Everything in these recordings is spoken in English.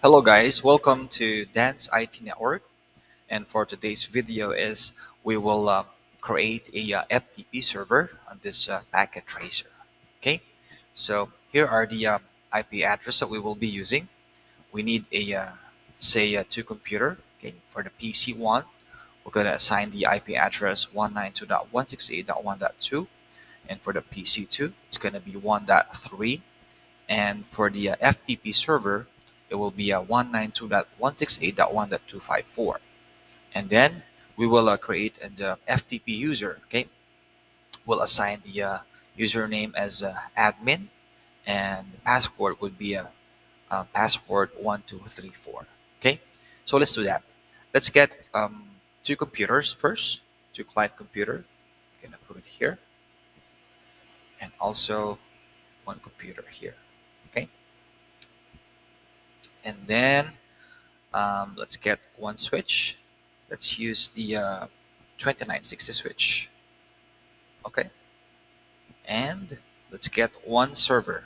Hello guys, welcome to Dance IT Network, and for today's video is we will create a FTP server on this packet tracer. Okay, so here are the IP address that we will be using. We need a say a two computer. Okay, for the PC1, we're gonna assign the IP address 192.168.1.2, and for the PC2, it's gonna be 1.3. And for the FTP server, it will be 192.168.1.254. And then we will create the FTP user. Okay, we'll assign the username as admin, and the password would be password 1234. Okay, so let's do that. Let's get two computers first, two client computer. I'm gonna put it here, and also one computer here. Okay, and then let's get one switch. Let's use the 2960 switch. Okay. And let's get one server.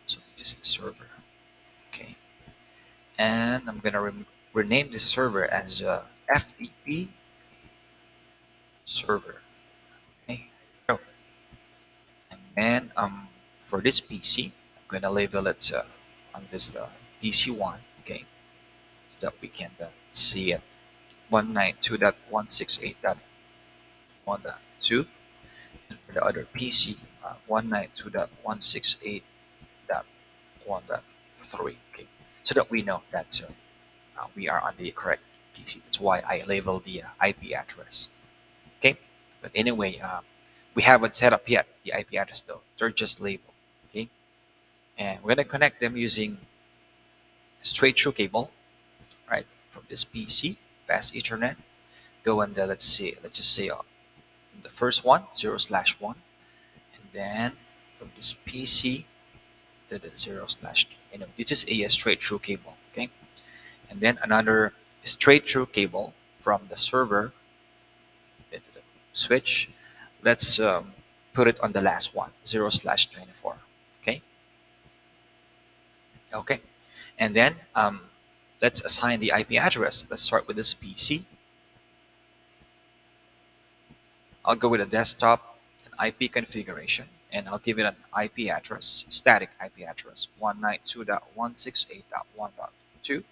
So this is the server. Okay. And I'm going to rename this server as FTP server. Okay. So, and then for this PC, I'm going to label it on this PC1. Okay. So that we can see it 192.168.1.2. And for the other PC, 192.168.1.3. Okay, so that we know that we are on the correct PC. That's why I labeled the IP address. Okay, but anyway, we haven't set up yet the IP address though. They're just labeled. Okay, and we're gonna connect them using straight through cable, right, from this PC, fast Ethernet. Go and let's see. Let's just say the first one 0/1. And then from this PC to the 0/2. This is a straight through cable. Okay, and then another straight through cable from the server into the switch. Let's put it on the last one 0/24. Okay, okay, and then let's assign the IP address. Let's start with this PC. I'll go with a desktop and IP configuration, and I'll give it an IP address, static IP address 192.168.1.2,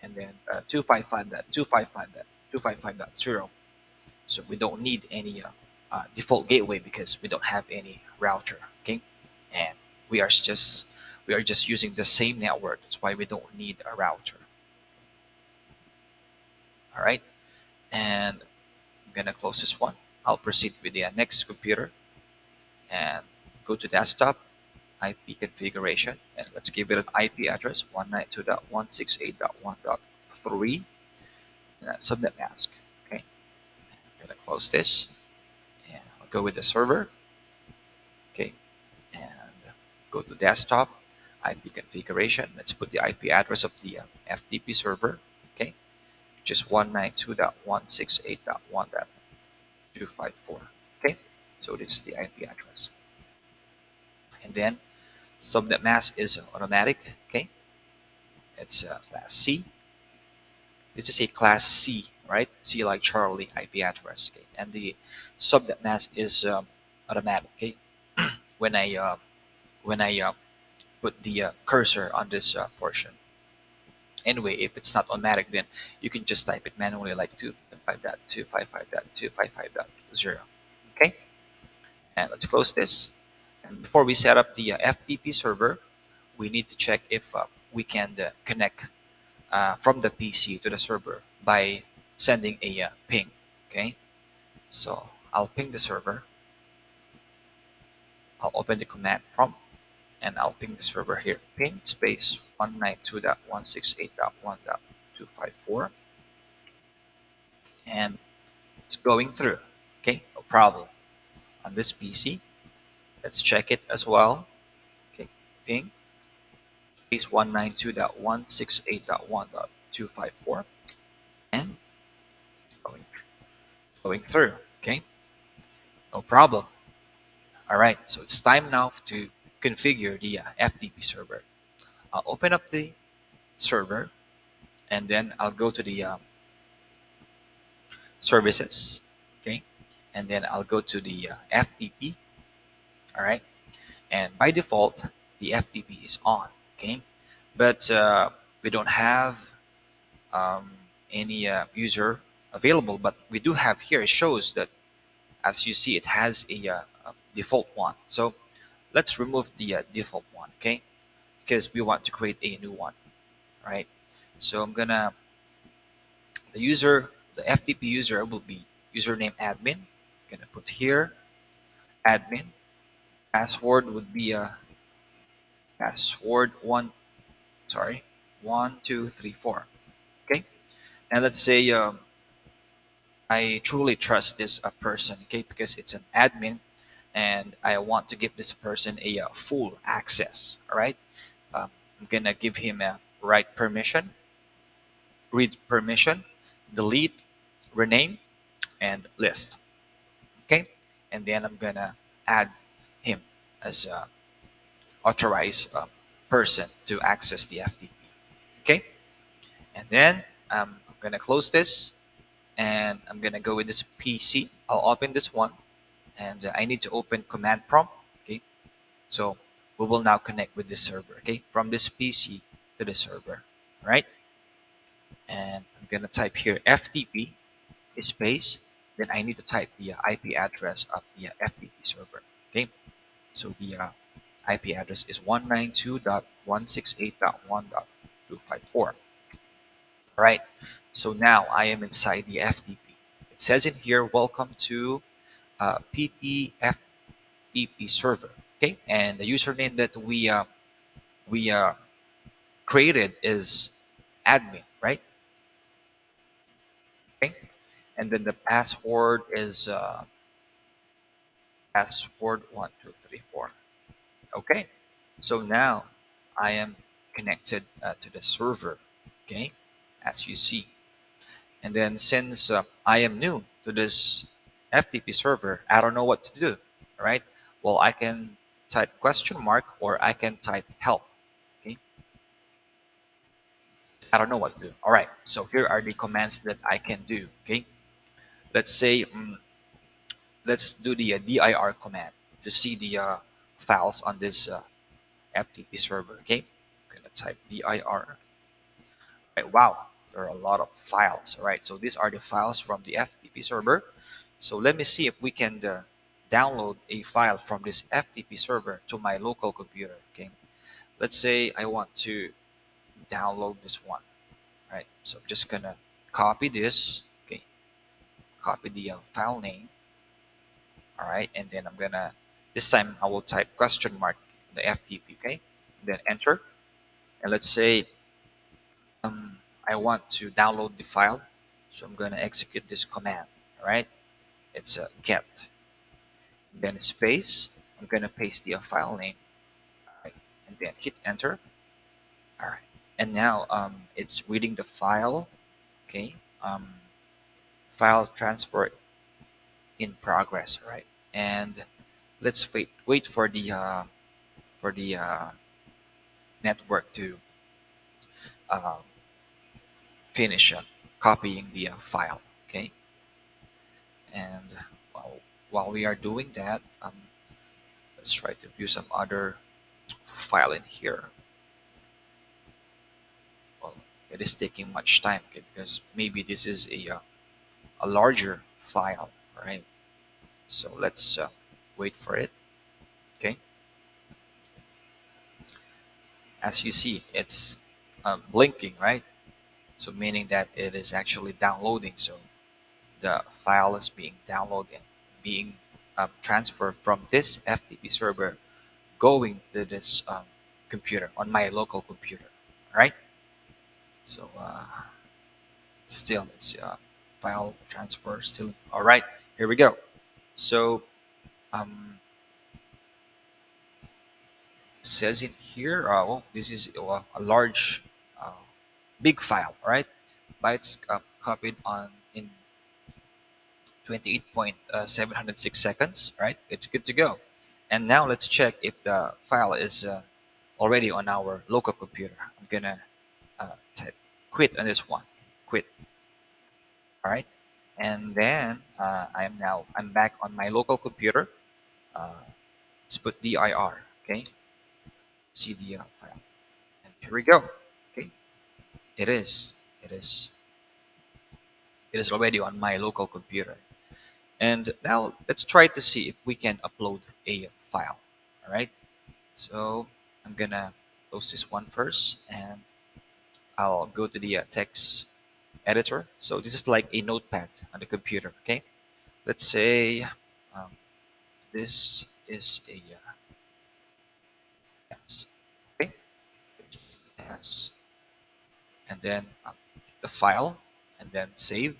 and then 255.255.255.0. So we don't need any default gateway because we don't have any router. Okay, and we are just using the same network. That's why we don't need a router. All right, and I'm gonna close this one. I'll proceed with the next computer and go to desktop, IP configuration, and let's give it an IP address 192.168.1.3, and subnet mask. Okay, I'm gonna close this, and I'll go with the server. Okay, and go to desktop, IP configuration. Let's put the IP address of the FTP server. Okay, which is 192.168.1.254. Okay, so this is the IP address, and then subnet mask is automatic. Okay, it's class C. This is a class C, right? C like Charlie IP address. Okay, and the subnet mask is automatic. Okay, when I put the cursor on this portion. Anyway, if it's not automatic, then you can just type it manually like 255.255.255.0. Okay, and let's close this. And before we set up the FTP server, we need to check if we can connect from the PC to the server by sending a ping. Okay, so I'll ping the server. I'll open the command prompt, and I'll ping the server here. Ping space 192.168.1.254, and it's going through. Okay, no problem. On this PC, let's check it as well. Okay, ping space 192.168.1.254, and it's going through. Okay, no problem. All right, so it's time now to configure the FTP server. I'll open up the server, and then I'll go to the services. Okay, and then I'll go to the FTP. All right, and by default the FTP is on. Okay, but we don't have um, any user available, but we do have here. It shows that, as you see, it has a default one. So let's remove the default one. Okay, because we want to create a new one. Right, so I'm gonna the FTP user will be username admin. Gonna put here admin. Password would be password one. Sorry, 1234. Okay, and let's say I truly trust this person. Okay, because it's an admin, and I want to give this person a full access. All right, I'm gonna give him a write permission, read permission, delete, rename, and list. Okay, and then I'm gonna add him as a authorized person to access the FTP. Okay, and then I'm gonna close this, and I'm gonna go with this PC. I'll open this one, and I need to open command prompt. Okay, so we will now connect with this server. Okay, from this PC to the server. All right, and I'm gonna type here FTP space. Then I need to type the IP address of the FTP server. Okay, so the IP address is 192.168.1.254. All right, so now I am inside the FTP. It says in here, welcome to PTFTP server. Okay, and the username that we created is admin, right? Okay, and then the password is password 1234. Okay, so now I am connected to the server. Okay, as you see, and then since I am new to this FTP server, I don't know what to do. All right, well, I can type question mark or I can type help. Okay, I don't know what to do. All right, so here are the commands that I can do. Okay, let's say let's do the dir command to see the files on this FTP server. Okay, I'm gonna type dir. Right, wow, there are a lot of files. All right, so these are the files from the FTP server. So let me see if we can download a file from this FTP server to my local computer. Okay, let's say I want to download this one. All right, so I'm just gonna copy this. Okay, copy the file name. All right, and then I'm gonna this time I will type question mark the FTP. Okay, then enter, and let's say I want to download the file, so I'm going to execute this command. All right, it's a get, then space. I'm going to paste the file name, all right, and then hit enter. All right, and now it's reading the file. Okay, file transfer in progress. All right, and let's wait for the network to uh, finish copying the file. Okay, and while we are doing that, let's try to view some other file in here. Well, it is taking much time, okay, because maybe this is a larger file, right? So let's wait for it. Okay, as you see, it's blinking, right? So meaning that it is actually downloading. So the file is being downloaded, being transferred from this FTP server, going to this computer on my local computer. All right. So still, it's file transfer still. All right. Here we go. So um, it says in here, oh, this is a large, uh, big file, right? Bytes copied on in 28.706 seconds, right? It's good to go. And now let's check if the file is already on our local computer. I'm gonna type quit on this one. Quit. All right. And then I'm back on my local computer. Uh, let's put dir. Okay. cd file. And here we go. Okay. It is. It is. It is already on my local computer. And now let's try to see if we can upload a file. All right. So I'm gonna close this one first, and I'll go to the text editor. So this is like a notepad on the computer. Okay. Let's say um, this is a test. Okay. It's just a test, and then the file, and then save.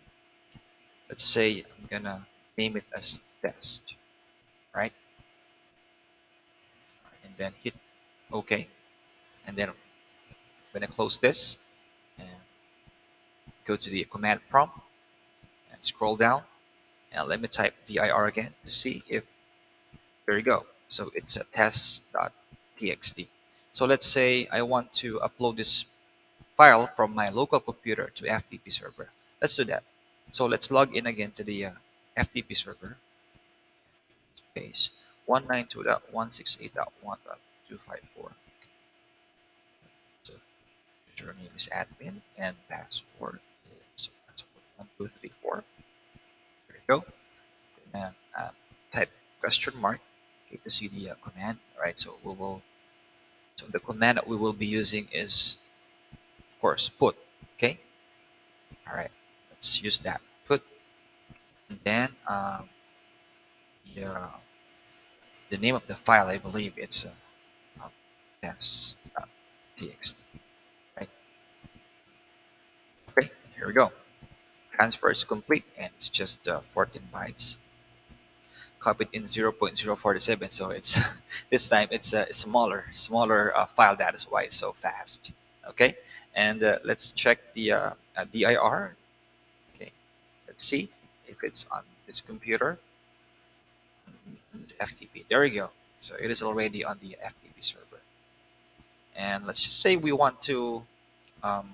Let's say I'm gonna name it as test, right? And then hit OK. And then when I close this and go to the command prompt and scroll down, and let me type dir again to see if there you go. So it's a test.txt. So let's say I want to upload this file from my local computer to FTP server. Let's do that. So let's log in again to the FTP server. Space 192.168.1.254. So username is admin and password is password 1234. There you go. And type question mark, okay, to see the command. All right. So we will. So the command that we will be using is, of course, put. Okay. All right. Let's use that. Put. And then the, uh, the name of the file, I believe it's um, test.txt. Right. Okay. Here we go. Transfer is complete, and it's just 14 bytes. Copied in 0.047, so it's this time it's a smaller file. That is why it's so fast. Okay, and let's check the dir. Okay, let's see if it's on this computer. FTP, there we go. So it is already on the FTP server, and let's just say we want to um,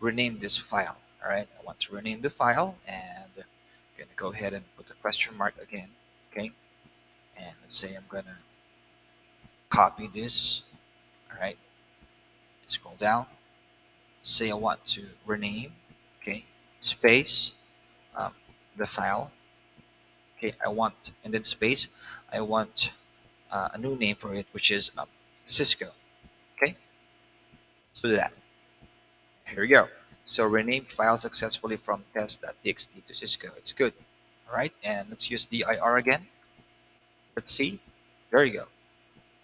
rename this file. All right, I want to rename the file, and I'm gonna go ahead and put a question mark again. Okay, and let's say I'm gonna copy this. All right, scroll down. Say I want to rename. Okay, space um, the file. Okay, I want, and then space. I want a new name for it, which is Cisco. Okay, let's do that. Here we go. So renamed file successfully from test.txt to Cisco. It's good. All right, and let's use dir again. Let's see. There you go.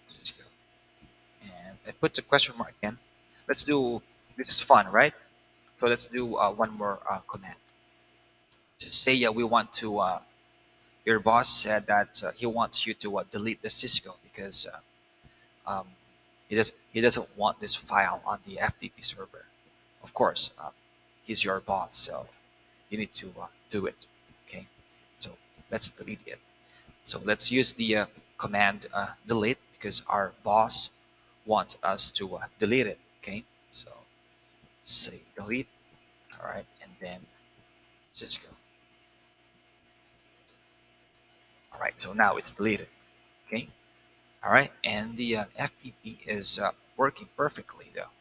Cisco. And I put the question mark again. Let's do. This is fun, right? So let's do one more command. Just say we want to. Your boss said that he wants you to delete the Cisco because um, he doesn't want this file on the FTP server. Of course, he's your boss, so you need to do it. Okay, so let's delete it. So let's use the command delete because our boss wants us to delete it. Okay, so say delete. All right, and then Cisco. All right, so now it's deleted. Okay, all right, and the FTP is working perfectly though.